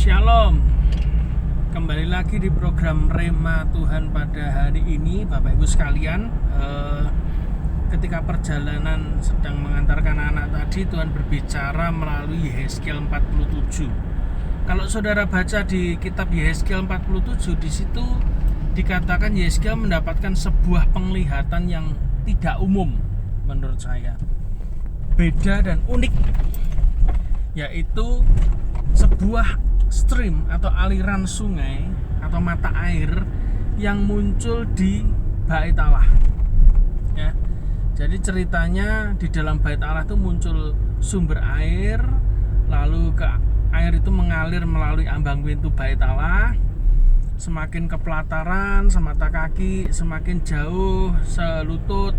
Shalom. Kembali lagi di program Rema Tuhan pada hari ini, Bapak Ibu sekalian. Ketika perjalanan sedang mengantarkan anak tadi, Tuhan berbicara melalui Yehezkiel 47. Kalau saudara baca di kitab Yehezkiel 47, di situ dikatakan Yehezkiel mendapatkan sebuah penglihatan yang tidak umum menurut saya, beda dan unik, yaitu sebuah stream atau aliran sungai atau mata air yang muncul di Bait Allah. Ya. Jadi ceritanya di dalam Bait Allah itu muncul sumber air, lalu air itu mengalir melalui ambang pintu Bait Allah, semakin ke pelataran semata kaki, semakin jauh selutut,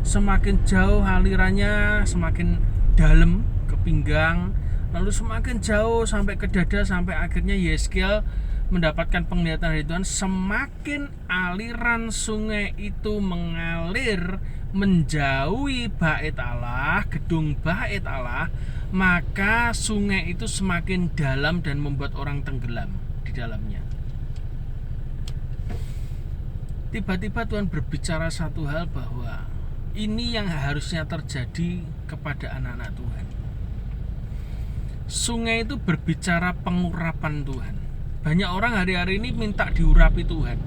semakin jauh alirannya, semakin dalam ke pinggang, lalu semakin jauh sampai ke dada, sampai akhirnya Yehezkiel mendapatkan penglihatan dari Tuhan. Semakin aliran sungai itu mengalir menjauhi Bait Allah, gedung Bait Allah, maka sungai itu semakin dalam dan membuat orang tenggelam di dalamnya. Tiba-tiba Tuhan berbicara satu hal, bahwa ini yang harusnya terjadi kepada anak-anak Tuhan. Sungai itu berbicara pengurapan Tuhan. Banyak orang hari-hari ini minta diurapi Tuhan.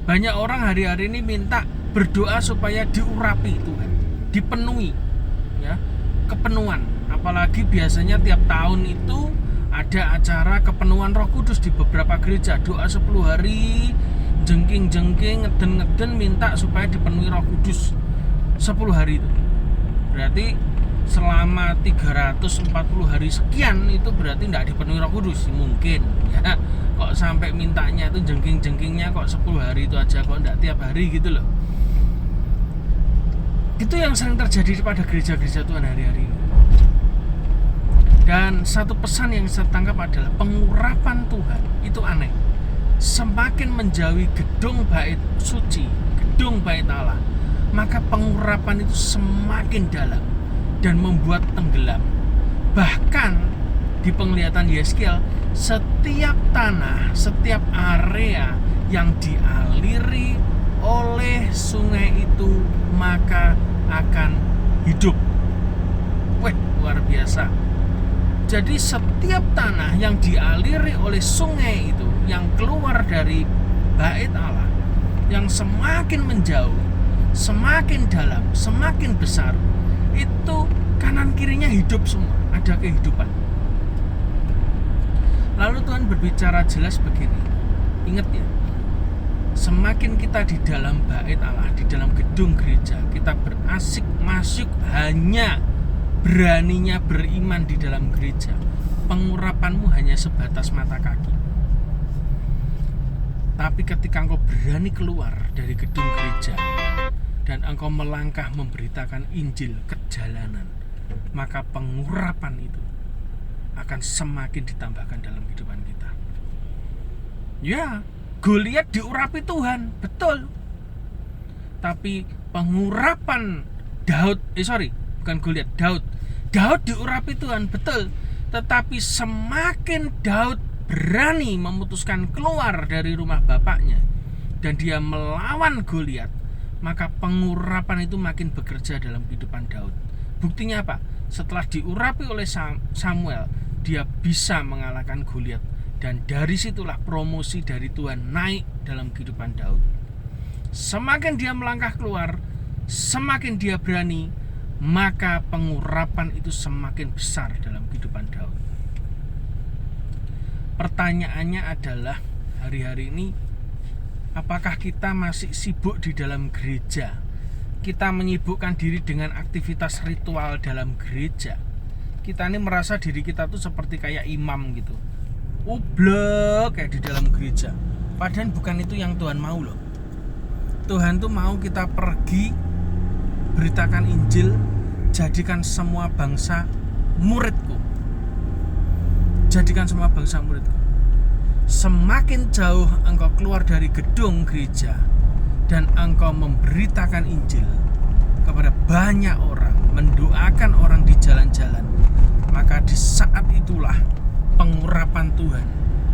Banyak orang hari-hari ini minta berdoa supaya diurapi Tuhan, dipenuhi, ya, kepenuhan. Apalagi biasanya tiap tahun itu ada acara kepenuhan Roh Kudus di beberapa gereja. Doa 10 hari, jengking-jengking, ngeden-ngeden, minta supaya dipenuhi Roh Kudus 10 hari itu. Berarti selama 340 hari sekian itu berarti tidak dipenuhi Roh Kudus. Mungkin ya, kok sampai mintanya itu jengking-jengkingnya kok 10 hari itu aja, kok tidak tiap hari gitu loh. Itu yang sering terjadi pada gereja-gereja Tuhan hari-hari ini. Dan satu pesan yang saya tangkap adalah pengurapan Tuhan itu aneh. Semakin menjauhi gedung bait suci, gedung Bait Allah, maka pengurapan itu semakin dalam dan membuat tenggelam. Bahkan di penglihatan Yehezkiel, setiap tanah, setiap area yang dialiri oleh sungai itu maka akan hidup. Wah, luar biasa. Jadi setiap tanah yang dialiri oleh sungai itu, yang keluar dari Bait Allah, yang semakin menjauh, semakin dalam, semakin besar, itu kanan kirinya hidup semua, ada kehidupan. Lalu Tuhan berbicara jelas begini, ingat ya, semakin kita di dalam Bait Allah, di dalam gedung gereja, kita berasik masuk, hanya beraninya beriman di dalam gereja, pengurapanmu hanya sebatas mata kaki. Tapi ketika engkau berani keluar dari gedung gereja dan engkau melangkah memberitakan Injil ke jalanan, maka pengurapan itu akan semakin ditambahkan dalam kehidupan kita. Ya, Goliat diurapi Tuhan, betul. Tapi pengurapan Daud diurapi Tuhan, betul. Tetapi semakin Daud berani memutuskan keluar dari rumah bapaknya dan dia melawan Goliat, maka pengurapan itu makin bekerja dalam kehidupan Daud. Buktinya apa? Setelah diurapi oleh Samuel, dia bisa mengalahkan Goliat, dan dari situlah promosi dari Tuhan naik dalam kehidupan Daud. Semakin dia melangkah keluar, semakin dia berani, maka pengurapan itu semakin besar dalam kehidupan Daud. Pertanyaannya adalah, hari-hari ini apakah kita masih sibuk di dalam gereja? Kita menyibukkan diri dengan aktivitas ritual dalam gereja. Kita ini merasa diri kita tuh seperti kayak imam gitu, ublek kayak di dalam gereja. Padahal bukan itu yang Tuhan mau loh. Tuhan tuh mau kita pergi, beritakan Injil, jadikan semua bangsa muridku. Jadikan semua bangsa muridku. Semakin jauh engkau keluar dari gedung gereja dan engkau memberitakan Injil kepada banyak orang, mendoakan orang di jalan-jalan, maka di saat itulah pengurapan Tuhan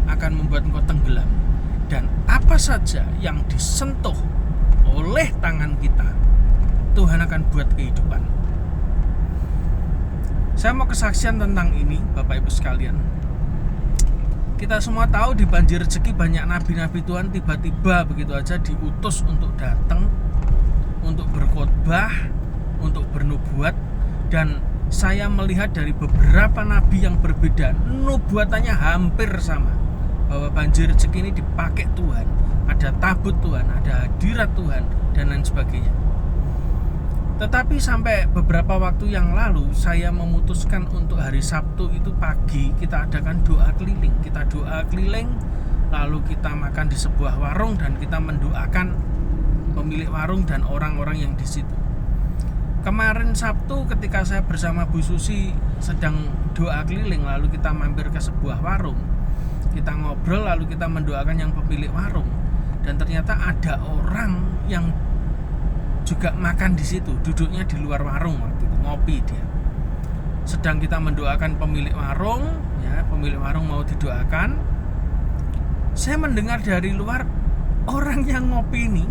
akan membuat engkau tenggelam, dan apa saja yang disentuh oleh tangan kita, Tuhan akan buat kehidupan. Saya mau kesaksian tentang ini, Bapak Ibu sekalian. Kita semua tahu di Banjir Rezeki banyak nabi-nabi Tuhan tiba-tiba begitu aja diutus untuk datang, untuk berkhotbah, untuk bernubuat. Dan saya melihat dari beberapa nabi yang berbeda, nubuatannya hampir sama, bahwa Banjir Rezeki ini dipakai Tuhan, ada tabut Tuhan, ada hadirat Tuhan, dan lain sebagainya. Tetapi sampai beberapa waktu yang lalu saya memutuskan untuk hari Sabtu itu pagi kita adakan doa keliling. Kita doa keliling, lalu kita makan di sebuah warung dan kita mendoakan pemilik warung dan orang-orang yang di situ. Kemarin Sabtu ketika saya bersama Bu Susi sedang doa keliling, lalu kita mampir ke sebuah warung. Kita ngobrol lalu kita mendoakan yang pemilik warung, dan ternyata ada orang yang juga makan di situ, duduknya di luar warung waktu itu, ngopi dia. Sedang kita mendoakan pemilik warung, ya, pemilik warung mau didoakan. Saya mendengar dari luar orang yang ngopi ini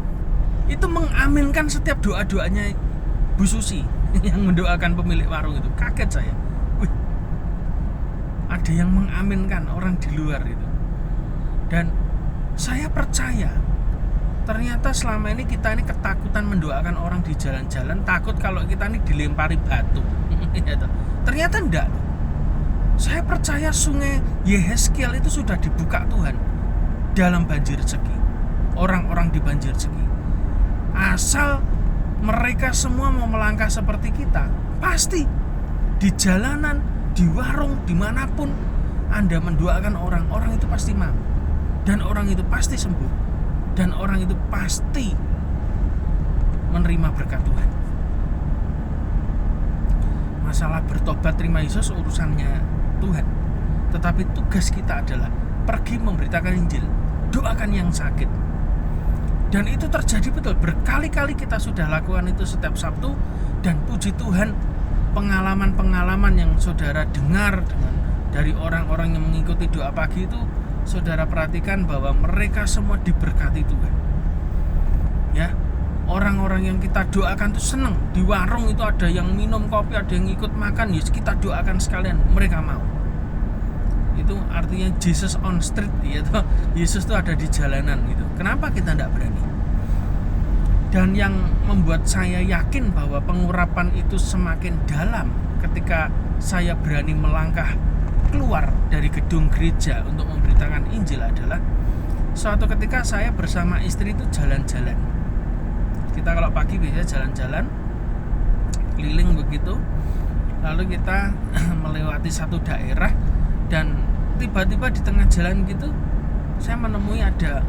itu mengaminkan setiap doa-doanya Bu Susi yang mendoakan pemilik warung itu. Kaget saya. Wih, ada yang mengaminkan orang di luar itu. Dan saya percaya, ternyata selama ini kita ini ketakutan mendoakan orang di jalan-jalan, takut kalau kita ini dilempari batu. Ternyata enggak. Saya percaya sungai Yehezkiel itu sudah dibuka Tuhan dalam Banjir Rezeki, orang-orang di Banjir Rezeki. Asal mereka semua mau melangkah seperti kita, pasti di jalanan, di warung, dimanapun Anda mendoakan orang itu pasti mau, dan orang itu pasti sembuh, dan orang itu pasti menerima berkat Tuhan. Masalah bertobat terima Yesus urusannya Tuhan, tetapi tugas kita adalah pergi memberitakan Injil, doakan yang sakit. Dan itu terjadi betul, berkali-kali kita sudah lakukan itu setiap Sabtu. Dan puji Tuhan, pengalaman-pengalaman yang saudara dengar dari orang-orang yang mengikuti doa pagi itu, saudara perhatikan bahwa mereka semua diberkati Tuhan. Ya, orang-orang yang kita doakan itu senang. Di warung itu ada yang minum kopi, ada yang ikut makan, ya kita doakan sekalian, mereka mau. Itu artinya Jesus on street, yaitu Yesus itu ada di jalanan gitu. Kenapa kita tidak berani? Dan yang membuat saya yakin bahwa pengurapan itu semakin dalam ketika saya berani melangkah keluar dari gedung gereja untuk memberitakan Injil adalah suatu ketika saya bersama istri itu jalan-jalan. Kita kalau pagi biasanya jalan-jalan keliling begitu, lalu kita melewati satu daerah, dan tiba-tiba di tengah jalan gitu saya menemui ada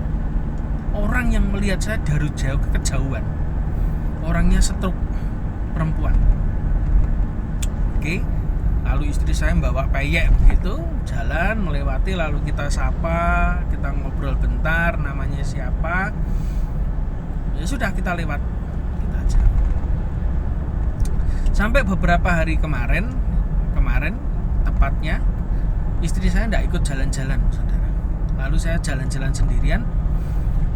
orang yang melihat saya dari jauh kejauhan. Orangnya stroke, perempuan. Oke. Lalu istri saya membawa peyek begitu, jalan melewati, lalu kita sapa, kita ngobrol bentar, namanya siapa. Ya sudah, kita lewat kita aja. Sampai beberapa hari kemarin tepatnya istri saya tidak ikut jalan-jalan, saudara. Lalu saya jalan-jalan sendirian.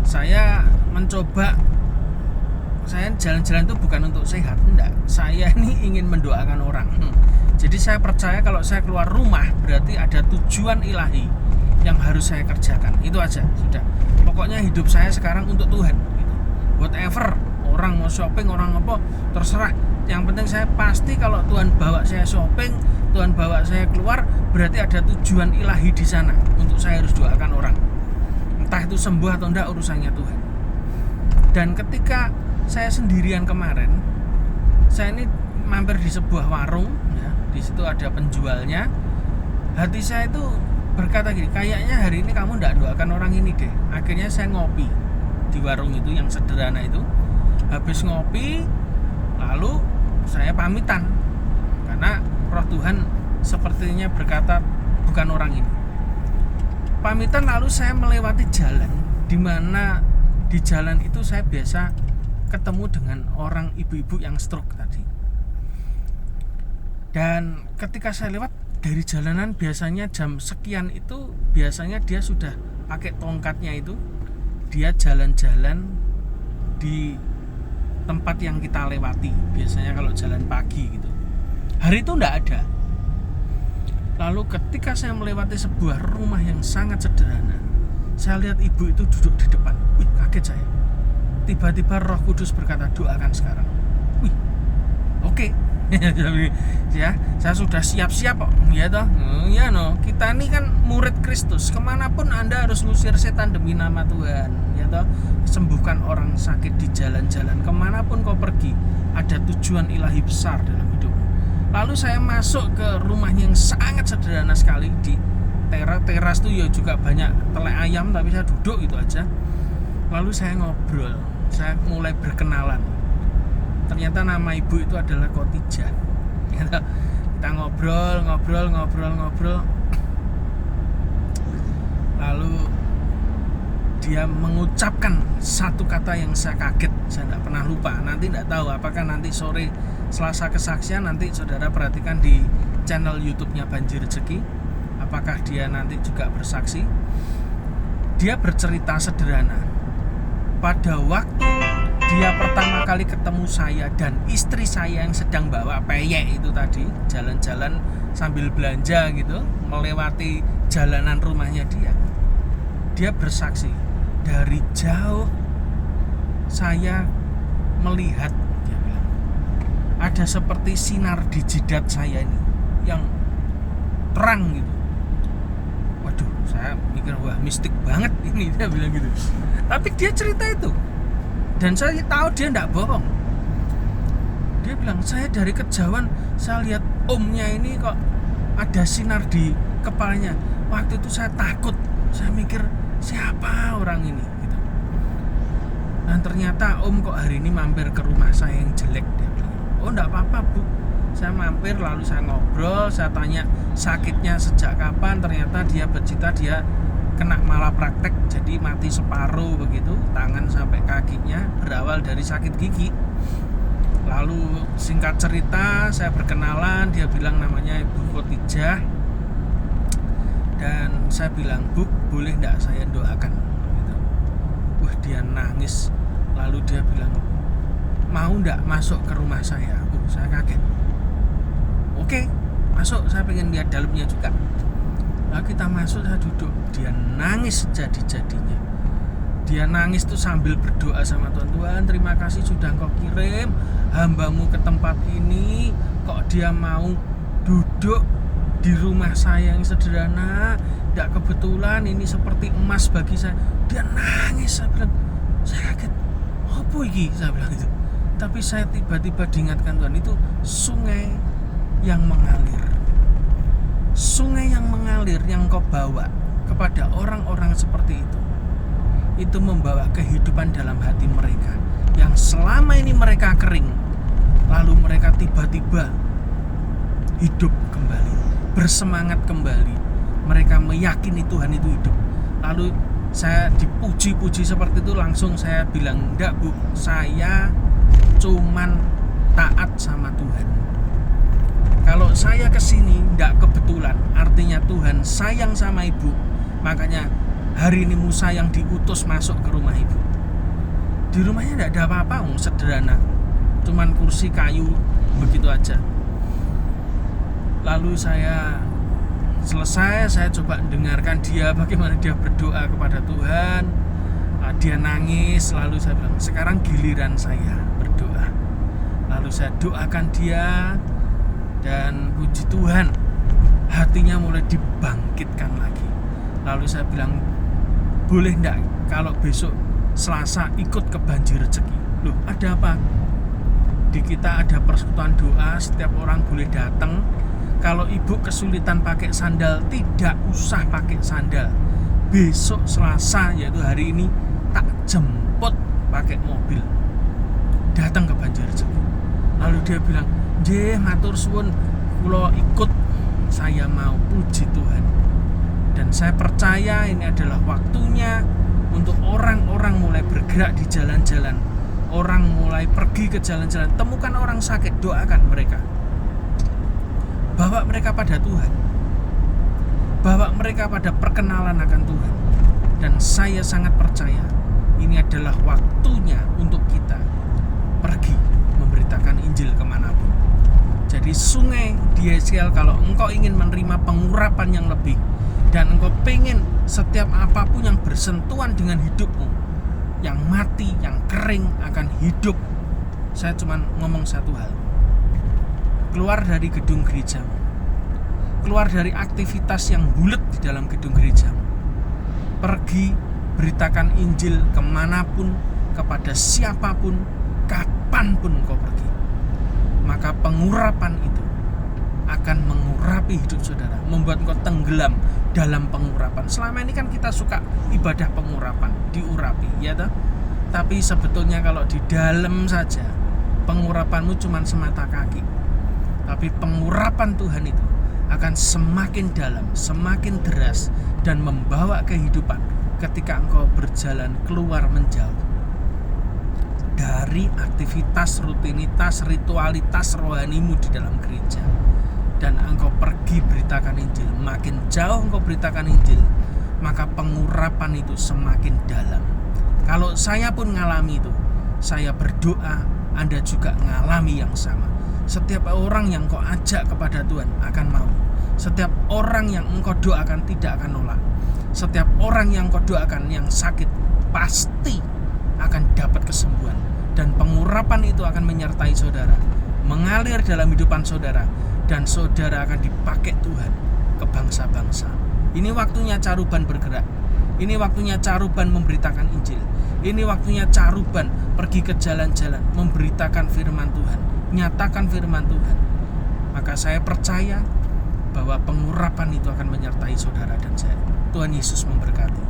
Saya mencoba, saya jalan-jalan itu bukan untuk sehat, enggak. Saya ini ingin mendoakan orang. Jadi saya percaya kalau saya keluar rumah berarti ada tujuan ilahi yang harus saya kerjakan. Itu aja, sudah. Pokoknya hidup saya sekarang untuk Tuhan gitu. Whatever, orang mau shopping, orang apa, terserah. Yang penting saya pasti kalau Tuhan bawa saya shopping, Tuhan bawa saya keluar, berarti ada tujuan ilahi di sana untuk saya harus doakan orang. Entah itu sembuh atau enggak, urusannya Tuhan. Dan ketika saya sendirian kemarin, saya ini mampir di sebuah warung, ya, di situ ada penjualnya. Hati saya itu berkata gini, kayaknya hari ini kamu enggak doakan orang ini deh. Akhirnya saya ngopi di warung itu yang sederhana itu. Habis ngopi, lalu saya pamitan karena Roh Tuhan sepertinya berkata bukan orang ini. Pamitan, lalu saya melewati jalan di mana di jalan itu saya biasa ketemu dengan orang ibu-ibu yang stroke tadi. Dan ketika saya lewat, dari jalanan biasanya jam sekian itu biasanya dia sudah pakai tongkatnya itu, dia jalan-jalan di tempat yang kita lewati biasanya kalau jalan pagi gitu. Hari itu enggak ada. Lalu ketika saya melewati sebuah rumah yang sangat sederhana, saya lihat ibu itu duduk di depan. Wih, kaget saya. Tiba-tiba Roh Kudus berkata, doakan sekarang. Wih, oke. Ya, saya sudah siap-siap kok. Ya toh, ya no. Kita ini kan murid Kristus. Kemanapun Anda harus ngusir setan demi nama Tuhan. Ya toh, sembuhkan orang sakit di jalan-jalan. Kemanapun kau pergi, ada tujuan ilahi besar dalam hidupmu. Lalu saya masuk ke rumahnya yang sangat sederhana sekali di teras tuh ya juga banyak telek ayam, tapi saya duduk itu aja. Lalu saya ngobrol, saya mulai berkenalan. Ternyata nama ibu itu adalah Khotijah. Kita ngobrol. Lalu dia mengucapkan satu kata yang saya kaget, saya tidak pernah lupa. Nanti tidak tahu apakah nanti sore Selasa Kesaksian nanti saudara perhatikan di channel YouTube-nya Banjir Rezeki, apakah dia nanti juga bersaksi. Dia bercerita sederhana. Pada waktu dia pertama kali ketemu saya dan istri saya yang sedang bawa peyek itu tadi, jalan-jalan sambil belanja gitu, melewati jalanan rumahnya dia bersaksi, dari jauh saya melihat, dia bilang, ada seperti sinar di jidat saya ini yang terang gitu. Waduh, saya mikir wah mistik banget ini, dia bilang gitu. Tapi dia cerita itu, dan saya tahu dia tidak bohong. Dia bilang, saya dari kejauhan saya lihat omnya ini kok ada sinar di kepalanya. Waktu itu saya takut, saya mikir siapa orang ini gitu. Dan ternyata om kok hari ini mampir ke rumah saya yang jelek. Dia bilang, oh enggak apa-apa bu, saya mampir. Lalu saya ngobrol, saya tanya sakitnya sejak kapan. Ternyata dia bercerita dia kena malapraktek, jadi mati separuh begitu, tangan sampai kakinya, berawal dari sakit gigi. Lalu singkat cerita saya berkenalan, dia bilang namanya Ibu Khotijah. Dan saya bilang, bu, boleh enggak saya doakan gitu. Wah, dia nangis. Lalu dia bilang, mau enggak masuk ke rumah saya? Saya kaget. Oke, masuk, saya pengen lihat dalamnya juga. Lalu kita masuk, saya duduk. Dia nangis jadi-jadinya. Dia nangis tuh sambil berdoa sama Tuhan. Tuhan, terima kasih sudah Engkau kirim hambamu ke tempat ini. Kok dia mau duduk di rumah saya yang sederhana, tidak kebetulan, ini seperti emas bagi saya. Dia nangis, saya bilang, saya kaget, apa ini? Saya bilang itu. Tapi saya tiba-tiba diingatkan Tuhan, itu sungai yang mengalir. Sungai yang mengalir yang kau bawa kepada orang-orang seperti itu membawa kehidupan dalam hati mereka yang selama ini mereka kering. Lalu mereka tiba-tiba hidup kembali, bersemangat kembali. Mereka meyakini Tuhan itu hidup. Lalu saya dipuji-puji seperti itu, langsung saya bilang, enggak bu, saya cuman taat sama Tuhan. Kalau saya kesini enggak kebetulan, artinya Tuhan sayang sama ibu. Makanya hari ini Musa yang diutus masuk ke rumah ibu. Di rumahnya enggak ada apa-apa, sederhana, cuman kursi kayu begitu aja. Lalu saya selesai, saya coba dengarkan dia bagaimana dia berdoa kepada Tuhan. Dia nangis, lalu saya bilang, sekarang giliran saya berdoa. Lalu saya doakan dia, dan puji Tuhan, hatinya mulai dibangkitkan lagi. Lalu saya bilang, boleh enggak kalau besok Selasa ikut ke Banjir Rezeki? Loh, ada apa? Di kita ada persekutuan doa, setiap orang boleh datang. Kalau ibu kesulitan pakai sandal, tidak usah pakai sandal. Besok Selasa, yaitu hari ini, tak jemput pakai mobil, datang ke Banjir Rezeki. Lalu dia bilang, "Nggih, matur suwun, kula ikut, saya mau." Puji Tuhan. Dan saya percaya ini adalah waktunya untuk orang-orang mulai bergerak di jalan-jalan. Orang mulai pergi ke jalan-jalan, temukan orang sakit, doakan mereka, bawa mereka pada Tuhan. bawa mereka pada perkenalan akan Tuhan. Dan saya sangat percaya ini adalah waktunya untuk kita pergi memberitakan Injil kemanapun. Jadi sungai di Yeskiel, kalau engkau ingin menerima pengurapan yang lebih dan engkau pengen setiap apapun yang bersentuhan dengan hidupmu, yang mati, yang kering akan hidup, saya cuma ngomong satu hal: keluar dari gedung gereja, keluar dari aktivitas yang bulat di dalam gedung gereja, pergi beritakan Injil kemanapun, kepada siapapun, kapanpun kau pergi. Maka pengurapan itu akan mengurapi hidup saudara, membuat engkau tenggelam dalam pengurapan. Selama ini kan kita suka ibadah pengurapan, diurapi, ya toh? Tapi sebetulnya kalau di dalam saja pengurapanmu cuma semata kaki. Tapi pengurapan Tuhan itu akan semakin dalam, semakin deras, dan membawa kehidupan ketika engkau berjalan keluar menjauh dari aktivitas, rutinitas, ritualitas rohanimu di dalam gereja, dan engkau pergi beritakan Injil. Makin jauh engkau beritakan Injil, maka pengurapan itu semakin dalam. Kalau saya pun ngalami itu, saya berdoa Anda juga ngalami yang sama. Setiap orang yang engkau ajak kepada Tuhan akan mau. Setiap orang yang engkau doakan tidak akan nolak. Setiap orang yang engkau doakan yang sakit pasti akan dapat kesembuhan. Dan pengurapan itu akan menyertai saudara, mengalir dalam hidupan saudara, dan saudara akan dipakai Tuhan ke bangsa-bangsa. Ini waktunya Caruban bergerak. Ini waktunya Caruban memberitakan Injil. Ini waktunya Caruban pergi ke jalan-jalan, memberitakan firman Tuhan, nyatakan firman Tuhan. Maka saya percaya bahwa pengurapan itu akan menyertai saudara dan saya. Tuhan Yesus memberkati.